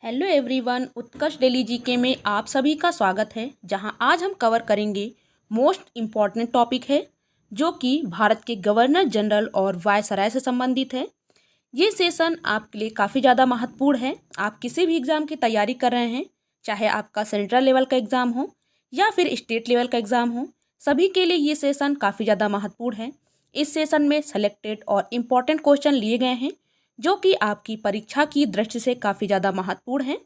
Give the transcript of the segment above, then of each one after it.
Hello everyone, उत्कर्ष daily GK में आप सभी का स्वागत है। जहां आज हम कवर करेंगे मोस्ट इम्पॉर्टेंट टॉपिक है जो कि भारत के गवर्नर जनरल और वायसराय से संबंधित है। ये सेशन आपके लिए काफ़ी ज़्यादा महत्वपूर्ण है। आप किसी भी एग्ज़ाम की तैयारी कर रहे हैं, चाहे आपका सेंट्रल लेवल का एग्ज़ाम हो या फिर स्टेट लेवल का एग्ज़ाम हो, सभी के लिए ये सेशन काफ़ी ज़्यादा महत्वपूर्ण है। इस सेशन में सेलेक्टेड और इम्पॉर्टेंट क्वेश्चन लिए गए हैं जो कि आपकी परीक्षा की दृष्टि से काफ़ी ज़्यादा महत्वपूर्ण है।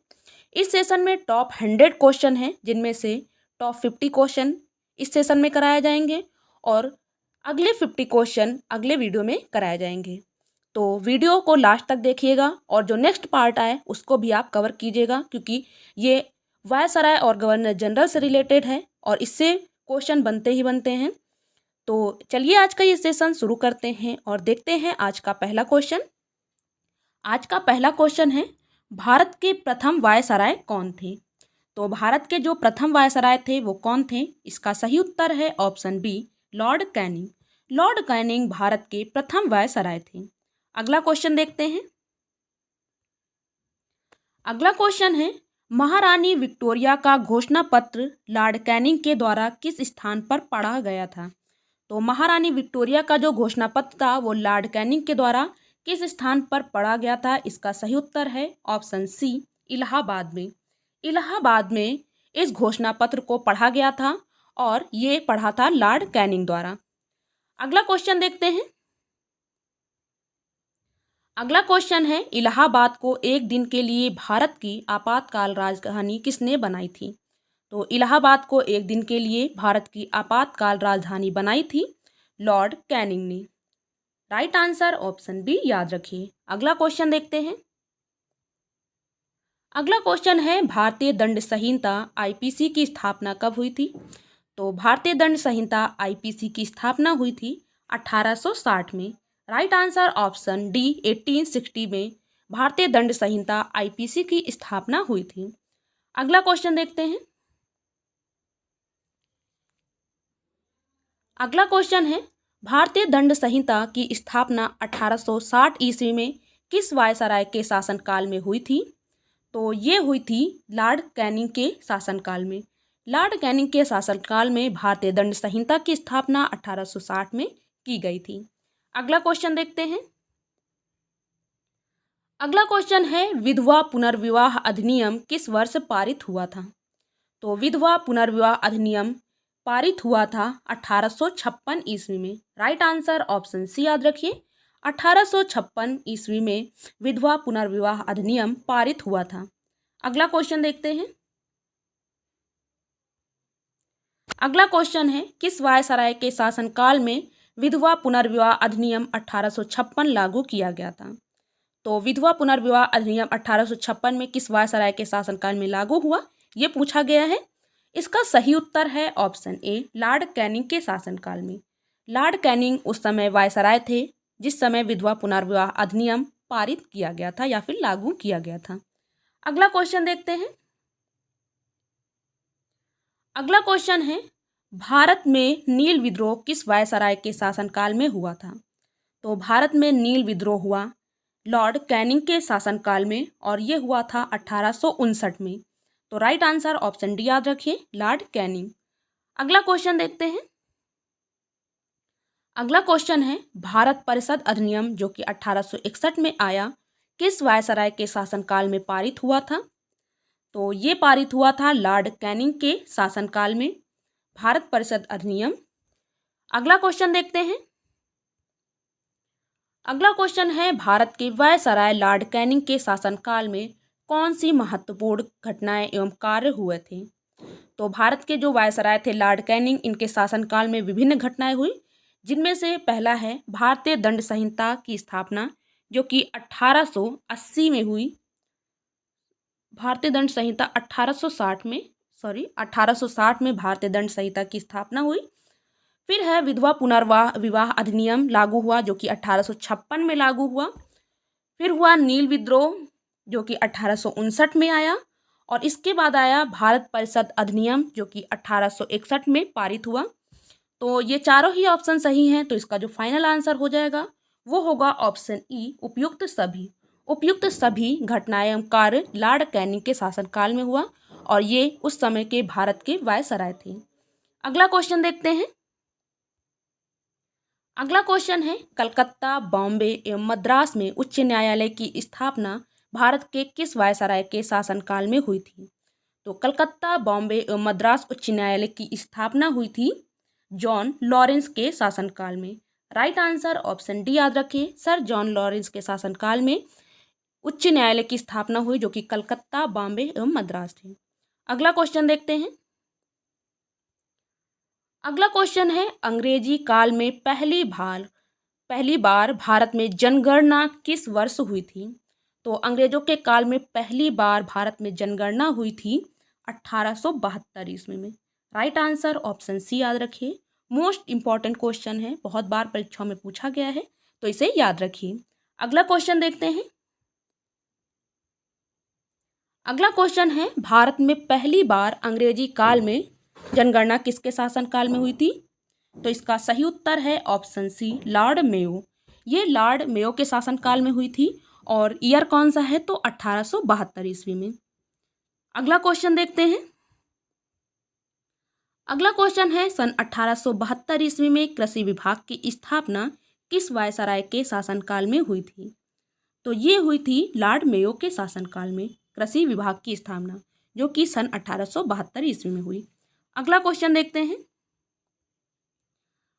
इस सेशन में टॉप 100 क्वेश्चन हैं, जिनमें से टॉप 50 क्वेश्चन इस सेशन में कराए जाएंगे और अगले 50 क्वेश्चन अगले वीडियो में कराए जाएंगे। तो वीडियो को लास्ट तक देखिएगा और जो नेक्स्ट पार्ट आए उसको भी आप कवर कीजिएगा, क्योंकि ये वायसराय और गवर्नर जनरल से रिलेटेड है और इससे क्वेश्चन बनते ही बनते हैं। तो चलिए आज का ये सेशन शुरू करते हैं और देखते हैं आज का पहला क्वेश्चन। आज का पहला क्वेश्चन है, भारत के प्रथम वायसराय कौन थे? तो भारत के जो प्रथम वायसराय थे वो कौन थे? इसका सही उत्तर है option B, Lord Canning. Lord Canning भारत के प्रथम वायसराय थे। अगला क्वेश्चन देखते हैं। अगला क्वेश्चन है, महारानी विक्टोरिया का घोषणा पत्र लॉर्ड कैनिंग के द्वारा किस स्थान पर पढ़ा गया था? तो महारानी विक्टोरिया का जो घोषणा पत्र था वो लॉर्ड कैनिंग के द्वारा किस स्थान पर पढ़ा गया था? इसका सही उत्तर है ऑप्शन सी, इलाहाबाद में। इलाहाबाद में इस घोषणा पत्र को पढ़ा गया था और ये पढ़ा था लॉर्ड कैनिंग द्वारा। अगला क्वेश्चन देखते हैं। अगला क्वेश्चन है, इलाहाबाद को एक दिन के लिए भारत की आपातकाल राजधानी किसने बनाई थी? तो इलाहाबाद को एक दिन के लिए भारत की आपातकाल राजधानी बनाई थी लॉर्ड कैनिंग ने। राइट आंसर ऑप्शन बी याद रखिए। अगला क्वेश्चन देखते हैं। अगला क्वेश्चन है, भारतीय दंड संहिता आईपीसी की स्थापना कब हुई थी? तो भारतीय दंड संहिता आईपीसी की स्थापना हुई थी 1860 में। राइट आंसर ऑप्शन डी 1860 में भारतीय दंड संहिता आईपीसी की स्थापना हुई थी। अगला क्वेश्चन देखते हैं। अगला क्वेश्चन है, भारतीय दंड संहिता की स्थापना 1860 ईस्वी में किस वायसराय के शासनकाल में हुई थी? तो ये हुई थी लॉर्ड कैनिंग के शासनकाल में। लॉर्ड कैनिंग के शासनकाल में भारतीय दंड संहिता की स्थापना 1860 में की गई थी। अगला क्वेश्चन देखते हैं। अगला क्वेश्चन है, विधवा पुनर्विवाह अधिनियम किस वर्ष पारित हुआ था? तो विधवा पुनर्विवाह अधिनियम पारित हुआ था 1856 ईस्वी में। राइट आंसर ऑप्शन सी याद रखिए। 1856 ईस्वी में विधवा पुनर्विवाह अधिनियम पारित हुआ था। अगला क्वेश्चन देखते हैं। अगला क्वेश्चन है, किस वायसराय के शासनकाल में विधवा पुनर्विवाह अधिनियम 1856 लागू किया गया था? तो विधवा पुनर्विवाह अधिनियम 1856 में किस वायसराय के शासनकाल में लागू हुआ, ये पूछा गया है। इसका सही उत्तर है ऑप्शन ए, लॉर्ड कैनिंग के शासनकाल में। लॉर्ड कैनिंग उस समय वायसराय थे जिस समय विधवा पुनर्विवाह अधिनियम पारित किया गया था या फिर लागू किया गया था। अगला क्वेश्चन देखते हैं। अगला क्वेश्चन है, भारत में नील विद्रोह किस वायसराय के शासनकाल में हुआ था? तो भारत में नील विद्रोह हुआ लॉर्ड कैनिंग के शासनकाल में और ये हुआ था 1859 में। तो राइट आंसर ऑप्शन डी याद रखिए, लॉर्ड कैनिंग। अगला क्वेश्चन देखते हैं। अगला क्वेश्चन है, भारत परिषद अधिनियम जो कि 1861 में आया किस वायसराय के शासनकाल में पारित हुआ था? तो ये पारित हुआ था लॉर्ड कैनिंग के शासनकाल में, भारत परिषद अधिनियम। अगला क्वेश्चन देखते हैं। अगला क्वेश्चन है, भारत के वायसराय लॉर्ड कैनिंग के शासनकाल में कौन सी महत्वपूर्ण घटनाएं एवं कार्य हुए थे? तो भारत के जो वायसराय थे लॉर्ड कैनिंग, इनके शासनकाल में विभिन्न घटनाएं हुई, जिनमें से पहला है भारतीय दंड संहिता की स्थापना जो कि 1880 में हुई। भारतीय दंड संहिता 1860 में भारतीय दंड संहिता की स्थापना हुई। फिर है विधवा पुनर्विवाह अधिनियम लागू हुआ जो कि 1856 में लागू हुआ। फिर हुआ नील विद्रोह जो कि 1859 में आया और इसके बाद आया भारत परिषद अधिनियम जो कि 1861 में पारित हुआ। तो ये चारों ही ऑप्शन सही हैं, तो इसका जो फाइनल आंसर हो जाएगा वो होगा ऑप्शन ई, उपयुक्त सभी। उपयुक्त सभी घटनाएं एवं कार्य लॉर्ड कैनिंग के शासनकाल में हुआ और ये उस समय के भारत के वायसराय थे। अगला क्वेश्चन देखते हैं। अगला क्वेश्चन है, कलकत्ता, बॉम्बे एवं मद्रास में उच्च न्यायालय की स्थापना भारत के किस वायसराय के शासनकाल में हुई थी? तो कलकत्ता, बॉम्बे एवं मद्रास उच्च न्यायालय की स्थापना हुई थी जॉन लॉरेंस के शासनकाल में। राइट आंसर ऑप्शन डी याद रखिए, सर जॉन लॉरेंस के शासनकाल में उच्च न्यायालय की स्थापना हुई जो कि कलकत्ता, बॉम्बे एवं मद्रास थे। अगला क्वेश्चन देखते हैं। अगला क्वेश्चन है, अंग्रेजी काल में पहली बार भारत में जनगणना किस वर्ष हुई थी? तो अंग्रेजों के काल में पहली बार भारत में जनगणना हुई थी 1872 ईस्वी में। राइट आंसर ऑप्शन सी याद रखिए। मोस्ट इंपॉर्टेंट क्वेश्चन है, बहुत बार परीक्षाओं में पूछा गया है, तो इसे याद रखिए। अगला क्वेश्चन देखते हैं। अगला क्वेश्चन है, भारत में पहली बार अंग्रेजी काल में जनगणना किसके शासनकाल में हुई थी? तो इसका सही उत्तर है ऑप्शन सी, लॉर्ड मेयो। ये लॉर्ड मेयो के शासनकाल में हुई थी और ईयर कौन सा है? तो 1872 ईस्वी में। अगला क्वेश्चन देखते हैं। अगला क्वेश्चन है, सन 1872 ईस्वी में कृषि विभाग की स्थापना किस वायसराय के शासनकाल में हुई थी? तो ये हुई थी लॉर्ड मेयो के शासनकाल में कृषि विभाग की स्थापना, जो कि सन 1872 ईस्वी में हुई। अगला क्वेश्चन देखते हैं।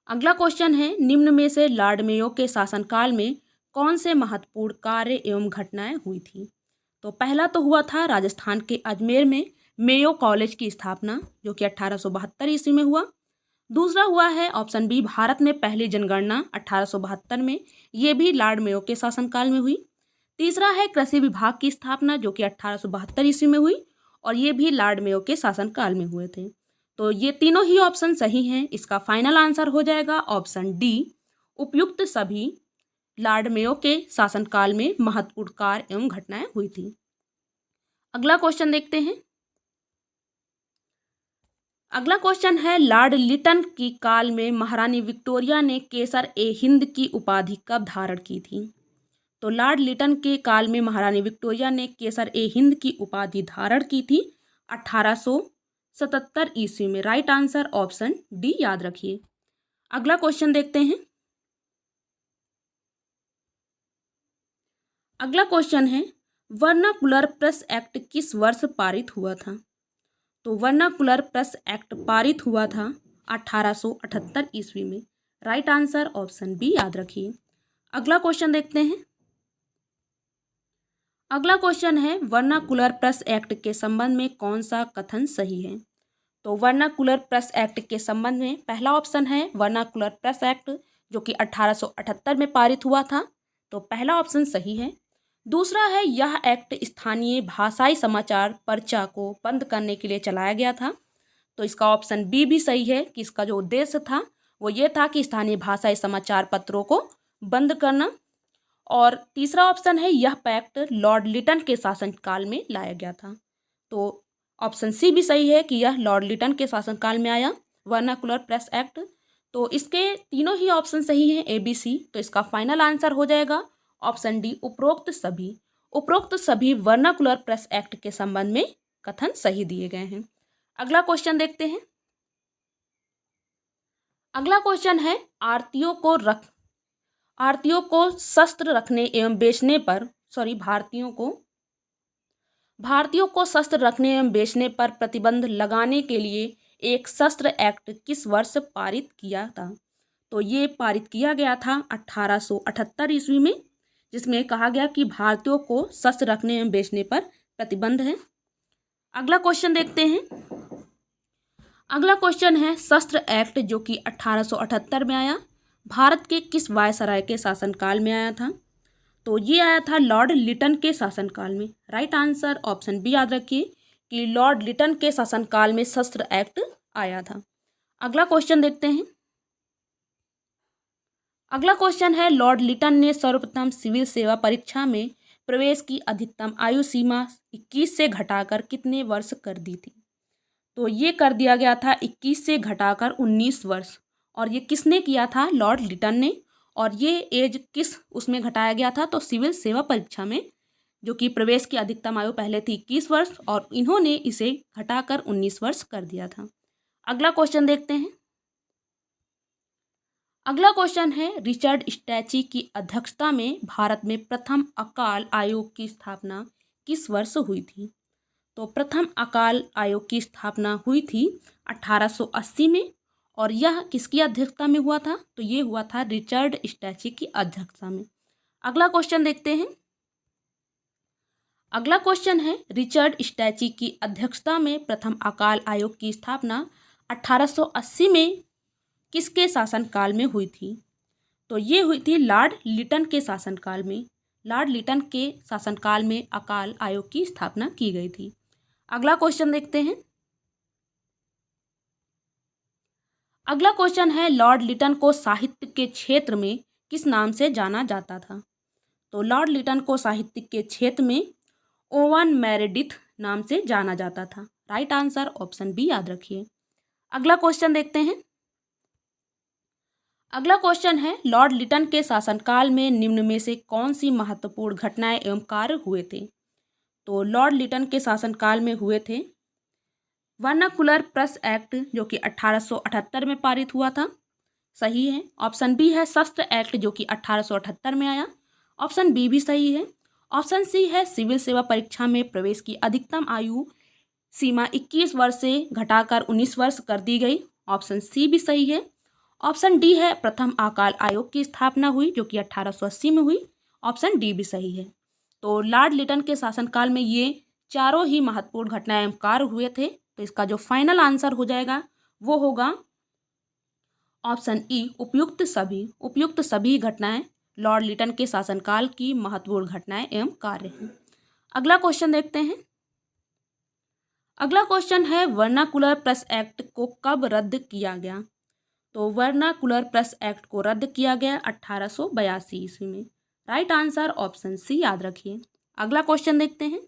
अगला क्वेश्चन है, निम्न में से लॉर्ड मेयो के शासनकाल में कौन से महत्वपूर्ण कार्य एवं घटनाएं हुई थी? तो पहला तो हुआ था राजस्थान के अजमेर में मेयो कॉलेज की स्थापना, जो कि 1872 ईस्वी में हुआ। दूसरा हुआ है ऑप्शन बी, भारत में पहली जनगणना 1872 में, ये भी लॉर्ड मेयो के शासनकाल में हुई। तीसरा है कृषि विभाग की स्थापना, जो कि 1872 ईस्वी में हुई और ये भी लॉर्ड मेयो के शासनकाल में हुए थे। तो ये तीनों ही ऑप्शन सही हैं। इसका फाइनल आंसर हो जाएगा ऑप्शन डी, उपयुक्त सभी लॉर्ड मेयो के शासनकाल में महत्वपूर्ण कार्य एवं घटनाएं हुई थी। अगला क्वेश्चन देखते हैं। अगला क्वेश्चन है, लॉर्ड लिटन की काल में महारानी विक्टोरिया ने केसर ए हिंद की उपाधि कब धारण की थी? तो लॉर्ड लिटन के काल में महारानी विक्टोरिया ने केसर ए हिंद की उपाधि धारण की थी 1877 ईस्वी में। राइट आंसर ऑप्शन डी याद रखिए। अगला क्वेश्चन देखते हैं। अगला क्वेश्चन है, वर्नाकुलर प्रेस एक्ट किस वर्ष पारित हुआ था? तो वर्नाकुलर प्रेस एक्ट पारित हुआ था 1878 ईस्वी में। राइट आंसर ऑप्शन बी याद रखिए। अगला क्वेश्चन देखते हैं। अगला क्वेश्चन है, वर्नाकुलर प्रेस एक्ट के संबंध में कौन सा कथन सही है? तो वर्नाकुलर प्रेस एक्ट के संबंध में पहला ऑप्शन है वर्नाकुलर प्रेस एक्ट, जो कि 1878 में पारित हुआ था, तो पहला ऑप्शन सही है। दूसरा है, यह एक्ट स्थानीय भाषाई समाचार पर्चा को बंद करने के लिए चलाया गया था, तो इसका ऑप्शन बी भी सही है कि इसका जो उद्देश्य था वो ये था कि स्थानीय भाषाई समाचार पत्रों को बंद करना। और तीसरा ऑप्शन है, यह पैक्ट लॉर्ड लिटन के शासनकाल में लाया गया था, तो ऑप्शन सी भी सही है कि यह लॉर्ड लिटन के शासनकाल में आया वर्नाकुलर प्रेस एक्ट। तो इसके तीनों ही ऑप्शन सही हैं, ए बी सी। तो इसका फाइनल आंसर हो जाएगा ऑप्शन डी, उपरोक्त सभी वर्नाकुलर प्रेस एक्ट के संबंध में कथन सही दिए गए हैं। अगला क्वेश्चन देखते हैं। अगला क्वेश्चन है, भारतीयों को शस्त्र रखने एवं बेचने पर प्रतिबंध लगाने के लिए एक शस्त्र एक्ट किस वर्ष पारित किया था? तो ये पारित किया गया था 1878 ईस्वी में, जिसमें कहा गया कि भारतीयों को शस्त्र रखने एवं बेचने पर प्रतिबंध है। अगला क्वेश्चन देखते हैं। अगला क्वेश्चन है, शस्त्र एक्ट जो कि 1878 में आया, भारत के किस वायसराय के शासनकाल में आया था? तो ये आया था लॉर्ड लिटन के शासनकाल में। राइट आंसर ऑप्शन बी याद रखिए कि लॉर्ड लिटन के शासनकाल में शस्त्र एक्ट आया था। अगला क्वेश्चन देखते हैं। अगला क्वेश्चन है, लॉर्ड लिटन ने सर्वप्रथम सिविल सेवा परीक्षा में प्रवेश की अधिकतम आयु सीमा 21 से घटाकर कितने वर्ष कर दी थी? तो ये कर दिया गया था 21 से घटाकर 19 वर्ष। और ये किसने किया था? लॉर्ड लिटन ने। और ये एज किस उसमें घटाया गया था? तो सिविल सेवा परीक्षा में जो कि प्रवेश की अधिकतम आयु पहले थी 21 वर्ष और इन्होंने इसे घटाकर 19 वर्ष कर दिया था। अगला क्वेश्चन देखते हैं। अगला क्वेश्चन है, रिचर्ड स्टैची की अध्यक्षता में भारत में प्रथम अकाल आयोग की स्थापना किस वर्ष हुई थी? तो प्रथम अकाल आयोग की स्थापना हुई थी 1880 में और यह किसकी अध्यक्षता में हुआ था? तो ये हुआ था रिचर्ड स्टैची की अध्यक्षता में। अगला क्वेश्चन देखते हैं। अगला क्वेश्चन है, रिचर्ड स्टैची की अध्यक्षता में प्रथम अकाल आयोग की स्थापना 1880 में किसके शासनकाल में हुई थी? तो ये हुई थी लॉर्ड लिटन के शासनकाल में। लॉर्ड लिटन के शासनकाल में अकाल आयोग की स्थापना की गई थी। अगला क्वेश्चन देखते हैं। अगला क्वेश्चन है, लॉर्ड लिटन को साहित्य के क्षेत्र में किस नाम से जाना जाता था? तो लॉर्ड लिटन को साहित्य के क्षेत्र में ओवन मेरेडिथ नाम से जाना जाता था। राइट आंसर ऑप्शन बी याद रखिए। अगला क्वेश्चन देखते हैं। अगला क्वेश्चन है, लॉर्ड लिटन के शासनकाल में निम्न में से कौन सी महत्वपूर्ण घटनाएं एवं कार्य हुए थे? तो लॉर्ड लिटन के शासनकाल में हुए थे वर्नाकुलर प्रेस एक्ट जो कि 1878 में पारित हुआ था। सही है। ऑप्शन बी है शस्त्र एक्ट जो कि 1878 में आया। ऑप्शन बी भी सही है। ऑप्शन सी है सिविल सेवा परीक्षा में प्रवेश की अधिकतम आयु सीमा 21 वर्ष से घटाकर 19 वर्ष कर दी गई। ऑप्शन सी भी सही है। ऑप्शन डी है प्रथम अकाल आयोग की स्थापना हुई जो कि 1880 में हुई। ऑप्शन डी भी सही है। तो लॉर्ड लिटन के शासनकाल में ये चारों ही महत्वपूर्ण घटनाएं एवं कार्य हुए थे। तो इसका जो फाइनल आंसर हो जाएगा वो होगा ऑप्शन ई उपयुक्त सभी घटनाएं लॉर्ड लिटन के शासनकाल की महत्वपूर्ण घटनाएं एवं कार्य हैं। अगला क्वेश्चन देखते हैं। अगला क्वेश्चन है, वर्नाकुलर प्रेस एक्ट को कब रद्द किया गया? तो वर्नाकुलर प्रेस एक्ट को रद्द किया गया 1882 ईस्वी में। राइट आंसर ऑप्शन सी याद रखिए। अगला क्वेश्चन देखते हैं।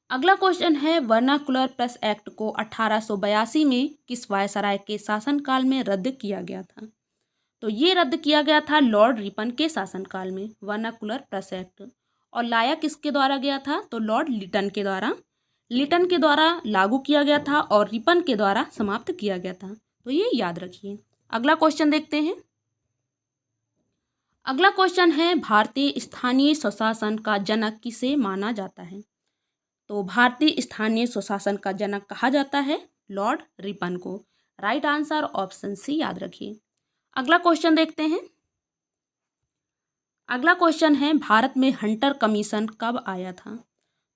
अगला क्वेश्चन है, वर्नाकुलर प्रेस एक्ट को 1882 में किस वायसराय के शासनकाल में रद्द किया गया था? तो ये रद्द किया गया था लॉर्ड रिपन के शासनकाल में वर्नाकुलर प्रेस एक्ट। और लाया किसके द्वारा गया था? तो लॉर्ड लिटन के द्वारा लागू किया गया था और रिपन के द्वारा समाप्त किया गया था। तो ये याद रखिए। अगला क्वेश्चन देखते हैं। अगला क्वेश्चन है, भारतीय स्थानीय स्वशासन का जनक किसे माना जाता है? तो भारतीय स्थानीय स्वशासन का जनक कहा जाता है लॉर्ड रिपन को। राइट आंसर ऑप्शन सी याद रखिए। अगला क्वेश्चन देखते हैं। अगला क्वेश्चन है, भारत में हंटर कमीशन कब आया था?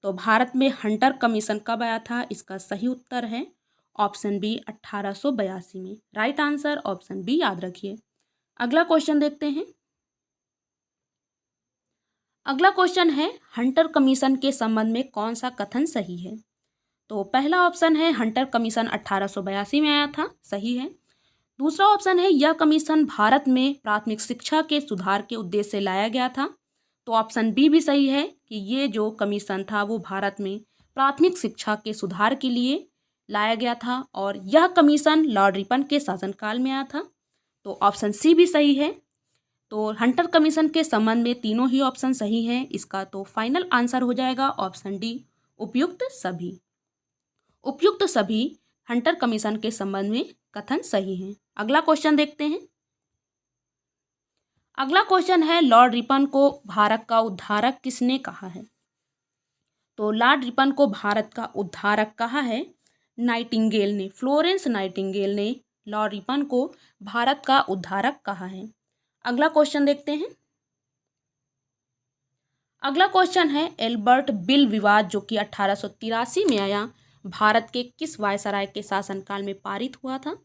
तो भारत में हंटर कमीशन कब आया था? इसका सही उत्तर है ऑप्शन बी 1882 में। राइट आंसर ऑप्शन बी याद रखिए। अगला क्वेश्चन देखते हैं। अगला क्वेश्चन है, हंटर कमीशन के संबंध में कौन सा कथन सही है? तो पहला ऑप्शन है हंटर कमीशन 1882 में आया था। सही है। दूसरा ऑप्शन है यह कमीशन भारत में प्राथमिक शिक्षा के सुधार के उद्देश्य से लाया गया था। तो ऑप्शन बी भी सही है कि ये जो कमीशन था वो भारत में प्राथमिक शिक्षा के सुधार के लिए लाया गया था और यह कमीशन लॉर्ड रिपन के शासनकाल में आया था। तो ऑप्शन सी भी सही है। तो हंटर कमीशन के संबंध में तीनों ही ऑप्शन सही हैं। इसका तो फाइनल आंसर हो जाएगा ऑप्शन डी उपयुक्त सभी हंटर कमीशन के संबंध में कथन सही हैं। अगला क्वेश्चन देखते हैं। अगला क्वेश्चन है, लॉर्ड रिपन को भारत का उद्धारक किसने कहा है? तो लॉर्ड रिपन को भारत का उद्धारक कहा है नाइटिंगेल ने। फ्लोरेंस नाइटिंगेल ने लॉर्ड रिपन को भारत का उद्धारक कहा है। अगला क्वेश्चन देखते हैं। अगला क्वेश्चन है, एल्बर्ट बिल विवाद जो कि 1883 में आया भारत के किस वायसराय के शासनकाल में पारित हुआ था?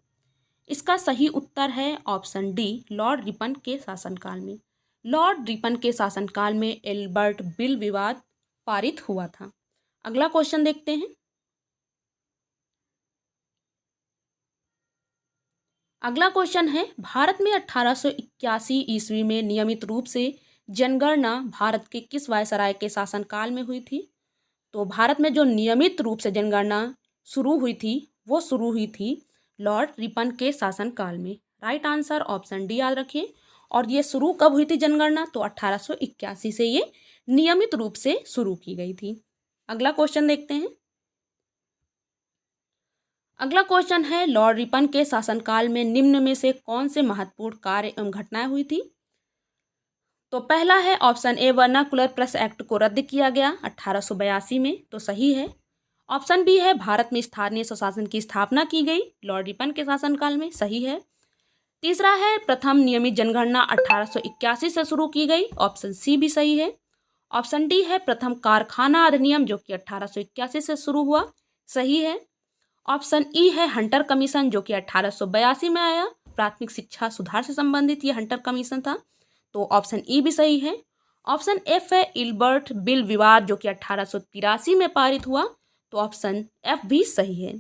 इसका सही उत्तर है ऑप्शन डी लॉर्ड रिपन के शासनकाल में। लॉर्ड रिपन के शासनकाल में एल्बर्ट बिल विवाद पारित हुआ था। अगला क्वेश्चन देखते हैं। अगला क्वेश्चन है, भारत में 1881 ईस्वी में नियमित रूप से जनगणना भारत के किस वायसराय के शासनकाल में हुई थी? तो भारत में जो नियमित रूप से जनगणना शुरू हुई थी वो शुरू हुई थी लॉर्ड रिपन के शासनकाल में। राइट आंसर ऑप्शन डी याद रखिए। और ये शुरू कब हुई थी जनगणना? तो 1881 से ये नियमित रूप से शुरू की गई थी। अगला क्वेश्चन देखते हैं। अगला क्वेश्चन है, लॉर्ड रिपन के शासनकाल में निम्न में से कौन से महत्वपूर्ण कार्य एवं घटनाएं हुई थी? तो पहला है option A, vernacular press act को रद्द किया गया 1882 में, तो सही है। ऑप्शन बी है, भारत में स्थानीय स्वशासन की स्थापना की गई लॉर्ड रिपन के शासनकाल में, सही है। तीसरा है, प्रथम नियमित जनगणना 1881 से शुरू की गई, ऑप्शन सी भी सही है। ऑप्शन डी है, प्रथम कारखाना अधिनियम जो कि 1881 से शुरू हुआ, सही है। ऑप्शन ई है, हंटर कमीशन जो कि 1882 में आया, प्राथमिक शिक्षा सुधार से संबंधित ये हंटर कमीशन था, तो ऑप्शन ई भी सही है। ऑप्शन एफ है, इल्बर्ट बिल विवाद जो कि 1883 में पारित हुआ, तो ऑप्शन एफ भी सही है।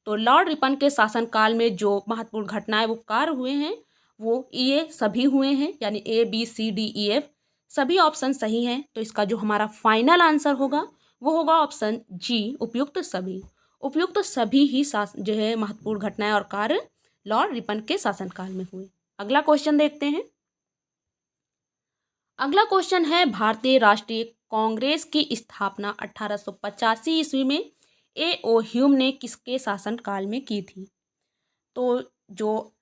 तो लॉर्ड रिपन के शासनकाल में जो महत्वपूर्ण घटनाएं वो कार्य हुए हैं वो ये सभी हुए हैं, यानी A B C D E F सभी ऑप्शन सही हैं। तो इसका जो हमारा फाइनल आंसर होगा वो होगा ऑप्शन जी, उपयुक्त सभी। उपयुक्त सभी ही जो है महत्वपूर्ण घटनाएं और कार्य लॉर्ड रिपन के शासनकाल में हुए। अगला क्वेश्चन देखते हैं। अगला क्वेश्चन है, भारतीय राष्ट्रीय कांग्रेस की स्थापना 1885 ईस्वी में ए ओ ह्यूम ने किसके शासनकाल में की थी? तो जो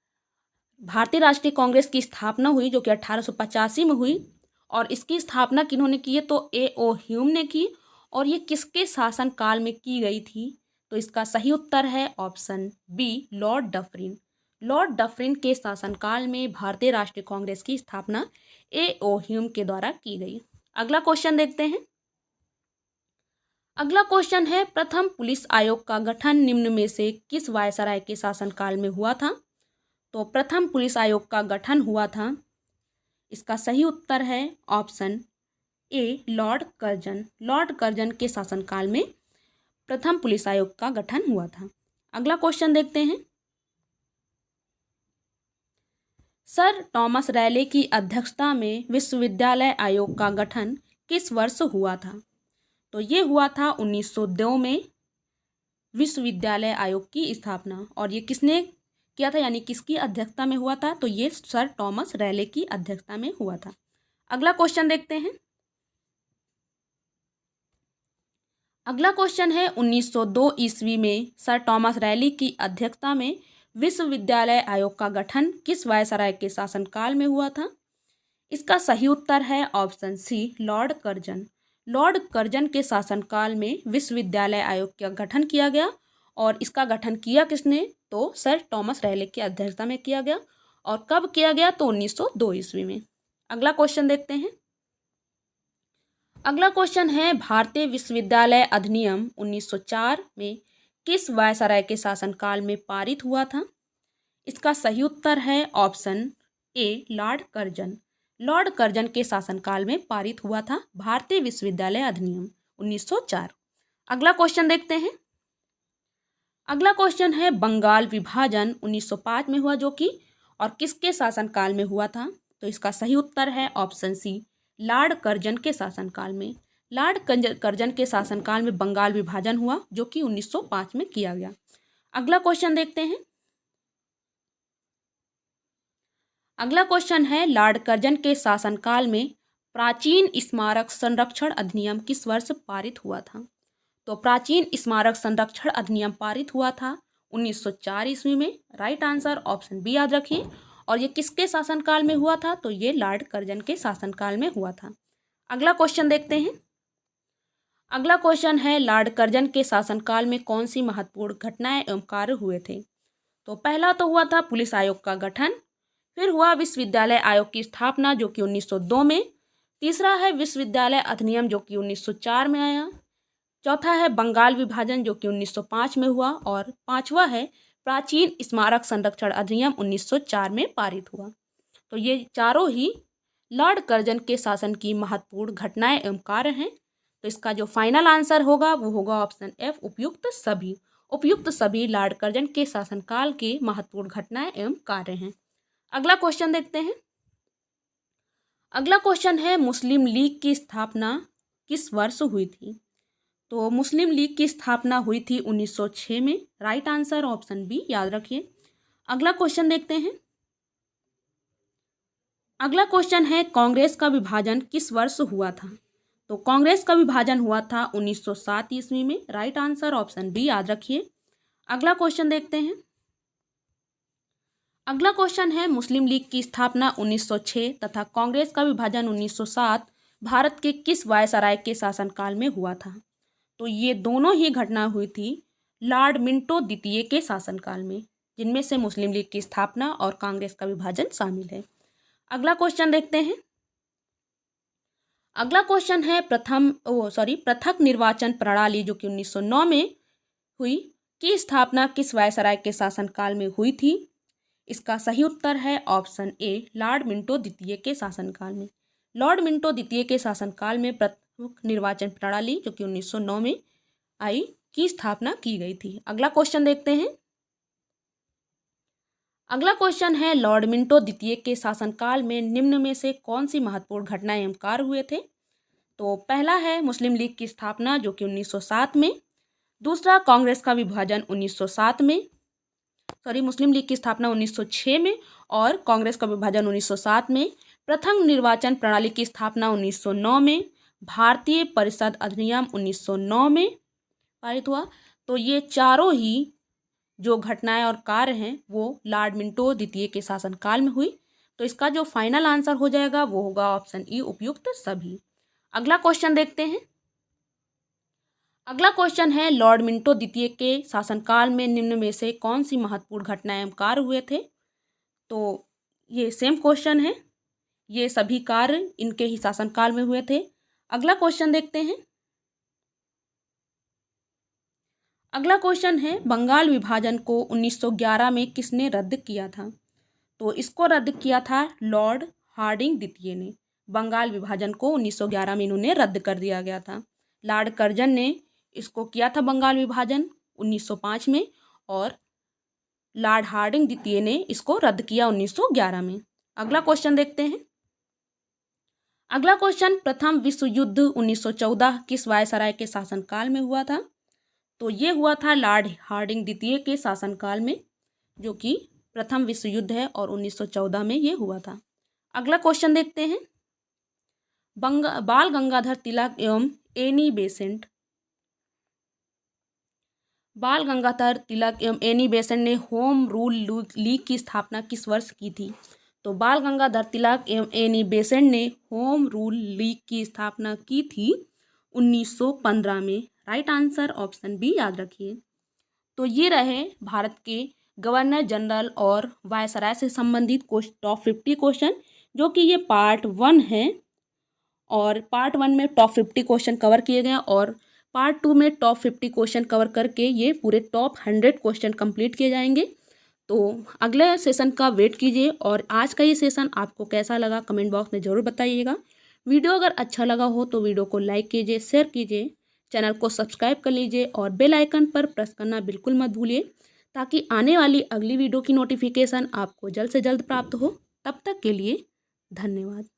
भारतीय राष्ट्रीय कांग्रेस की स्थापना हुई जो कि 1885 में हुई, और इसकी स्थापना किन्होंने की है? तो ए ओ ह्यूम ने की। और ये किसके शासनकाल में की गई थी? तो इसका सही उत्तर है option B, Lord Dufferin. Lord Dufferin के शासनकाल में भारतीय राष्ट्रीय कांग्रेस की स्थापना ए ओ ह्यूम के द्वारा की गई। अगला क्वेश्चन देखते हैं। अगला क्वेश्चन है, प्रथम पुलिस आयोग का गठन निम्न में से किस वायसराय के शासनकाल में हुआ था? तो प्रथम पुलिस आयोग का गठन हुआ था, इसका सही उत्तर है option A, Lord Curzon. Lord Curzon के शासनकाल में प्रथम पुलिस आयोग का गठन हुआ था। अगला क्वेश्चन देखते हैं। सर टॉमस रैले की अध्यक्षता में विश्वविद्यालय आयोग का गठन किस वर्ष हुआ था? तो ये हुआ था 1902 में विश्वविद्यालय आयोग की स्थापना। और ये किसने किया था, यानी किसकी अध्यक्षता में हुआ था? तो ये सर टॉमस रैले की अध्यक्षता में हुआ था। अगला क्वेश्चन देखते हैं। अगला क्वेश्चन है, 1902 ईस्वी में सर टॉमस रैले की अध्यक्षता में विश्वविद्यालय आयोग का गठन किस वायसराय के शासनकाल में हुआ था? इसका सही उत्तर है option C, Lord Curzon. Lord Curzon के शासनकाल में विश्वविद्यालय आयोग का गठन किया गया। और इसका गठन किया किसने? तो सर टॉमस रैले की अध्यक्षता में किया गया। और कब किया गया? तो 1902 ईस्वी में। अगला क्वेश्चन देखते हैं। अगला क्वेश्चन है, भारतीय विश्वविद्यालय अधिनियम 1904 में किस वायसराय के शासनकाल में पारित हुआ था? इसका सही उत्तर है option A, Lord Curzon. Lord Curzon के शासनकाल में पारित हुआ था भारतीय विश्वविद्यालय अधिनियम 1904। अगला क्वेश्चन देखते हैं। अगला क्वेश्चन है, बंगाल विभाजन 1905 में हुआ जो कि और किसके शासनकाल में हुआ था? तो इसका सही उत्तर है ऑप्शन सी, लॉर्ड कर्जन के शासनकाल में। लॉर्ड कर्जन के शासनकाल में बंगाल विभाजन हुआ जो कि 1905 में किया गया। अगला क्वेश्चन देखते हैं। अगला क्वेश्चन है, लॉर्ड कर्जन के शासनकाल में प्राचीन स्मारक संरक्षण अधिनियम किस वर्ष पारित हुआ था? तो प्राचीन स्मारक संरक्षण अधिनियम पारित हुआ था 1904 ईस्वी में। राइट आंसर ऑप्शन बी याद रखिए। और ये किसके शासनकाल में हुआ था? तो ये लॉर्ड कर्जन के शासनकाल में हुआ था। अगला क्वेश्चन देखते हैं। अगला क्वेश्चन है, लॉर्ड कर्जन के शासनकाल में कौन सी महत्वपूर्ण घटनाएं एवं कार्य हुए थे? तो पहला तो हुआ था पुलिस आयोग का गठन, फिर हुआ विश्वविद्यालय आयोग की स्थापना जो कि 1902 में, तीसरा है विश्वविद्यालय अधिनियम जो कि 1904 में आया, चौथा है बंगाल विभाजन जो कि 1905 में हुआ, और पांचवा है प्राचीन स्मारक संरक्षण अधिनियम 1904 में पारित हुआ। तो ये चारों ही लॉर्ड कर्जन के शासन की महत्वपूर्ण घटनाएं एवं कार्य हैं। तो इसका जो फाइनल आंसर होगा वो होगा ऑप्शन एफ, उपयुक्त सभी। उपयुक्त सभी लॉर्ड कर्जन के शासनकाल के महत्वपूर्ण घटनाएं एवं कार्य हैं। अगला क्वेश्चन देखते हैं। अगला क्वेश्चन है, मुस्लिम लीग की स्थापना किस वर्ष हुई थी? तो मुस्लिम लीग की स्थापना हुई थी 1906 में। राइट आंसर ऑप्शन बी याद रखिए। अगला क्वेश्चन देखते हैं। अगला क्वेश्चन है कांग्रेस का विभाजन किस वर्ष हुआ था। तो कांग्रेस का विभाजन हुआ था 1907 ईस्वी में। राइट आंसर ऑप्शन बी याद रखिए। अगला क्वेश्चन देखते हैं। अगला क्वेश्चन है मुस्लिम लीग की स्थापना 1906 तथा कांग्रेस का विभाजन 1907 भारत के किस वायसराय के शासनकाल में हुआ था। तो ये दोनों ही घटना हुई थी लॉर्ड मिंटो द्वितीय के शासनकाल में, जिनमें से मुस्लिम लीग की स्थापना और कांग्रेस का विभाजन शामिल है। अगला क्वेश्चन देखते हैं। अगला क्वेश्चन है पृथक निर्वाचन प्रणाली जो कि 1909 में हुई की स्थापना किस वायसराय के शासनकाल में हुई थी। इसका सही उत्तर है ऑप्शन ए लॉर्ड मिंटो द्वितीय के शासनकाल में। लॉर्ड मिंटो द्वितीय के शासनकाल में पृथक निर्वाचन प्रणाली जो कि 1909 में आई की स्थापना की गई थी। अगला क्वेश्चन देखते हैं। अगला क्वेश्चन है लॉर्ड मिंटो द्वितीय के शासनकाल में निम्न में से कौन सी महत्वपूर्ण घटनाएं एवं कार्य हुए थे। तो पहला है मुस्लिम लीग की स्थापना जो कि 1907 में। दूसरा कांग्रेस का विभाजन 1907 में, मुस्लिम लीग की स्थापना 1906 में और कांग्रेस का विभाजन 1907 में। प्रथम निर्वाचन प्रणाली की स्थापना 1909 में। भारतीय परिषद अधिनियम 1909 में पारित हुआ। तो ये चारों ही जो घटनाएं और कार्य हैं वो लॉर्ड मिंटो द्वितीय के शासनकाल में हुई। तो इसका जो फाइनल आंसर हो जाएगा वो होगा ऑप्शन ई उपयुक्त सभी। अगला क्वेश्चन देखते हैं। अगला क्वेश्चन है लॉर्ड मिंटो द्वितीय के शासनकाल में निम्न में से कौन सी महत्वपूर्ण घटनाएं एवं कार्य हुए थे। तो ये सेम क्वेश्चन है, ये सभी कार्य इनके ही शासनकाल में हुए थे। अगला क्वेश्चन देखते हैं। अगला क्वेश्चन है बंगाल विभाजन को 1911 में किसने रद्द किया था। तो इसको रद्द किया था लॉर्ड हार्डिंग द्वितीय ने। बंगाल विभाजन को 1911 में इन्होंने रद्द कर दिया गया था। लॉर्ड कर्जन ने इसको किया था बंगाल विभाजन 1905 में और लॉर्ड हार्डिंग द्वितीय ने इसको रद्द किया 1911 में। अगला क्वेश्चन देखते हैं। अगला क्वेश्चन प्रथम विश्व युद्ध 1914 किस वायसराय के शासनकाल में हुआ था। तो ये हुआ था लॉर्ड हार्डिंग द्वितीय के शासनकाल में, जो कि प्रथम विश्व युद्ध है और 1914 में ये हुआ था। अगला क्वेश्चन देखते हैं। बाल गंगाधर तिलक एवं एनी बेसेंट ने होम रूल लीग की स्थापना किस वर्ष की थी। तो बाल गंगाधर तिलक एवं एनी बेसेंट ने होम रूल लीग की स्थापना की थी 1915 में। राइट आंसर ऑप्शन बी याद रखिए। तो ये रहे भारत के गवर्नर जनरल और वायसराय से संबंधित टॉप 50 क्वेश्चन, जो कि ये पार्ट 1 है और पार्ट 1 में टॉप 50 क्वेश्चन कवर किए गए और पार्ट 2 में टॉप 50 क्वेश्चन कवर करके ये पूरे टॉप 100 क्वेश्चन कंप्लीट किए जाएंगे। तो अगले सेशन का वेट कीजिए और आज का ये सेशन आपको कैसा लगा कमेंट बॉक्स में ज़रूर बताइएगा। वीडियो अगर अच्छा लगा हो तो वीडियो को लाइक कीजिए, शेयर कीजिए, चैनल को सब्सक्राइब कर लीजिए और बेल आइकन पर प्रेस करना बिल्कुल मत भूलिए, ताकि आने वाली अगली वीडियो की नोटिफिकेशन आपको जल्द से जल्द प्राप्त हो। तब तक के लिए धन्यवाद।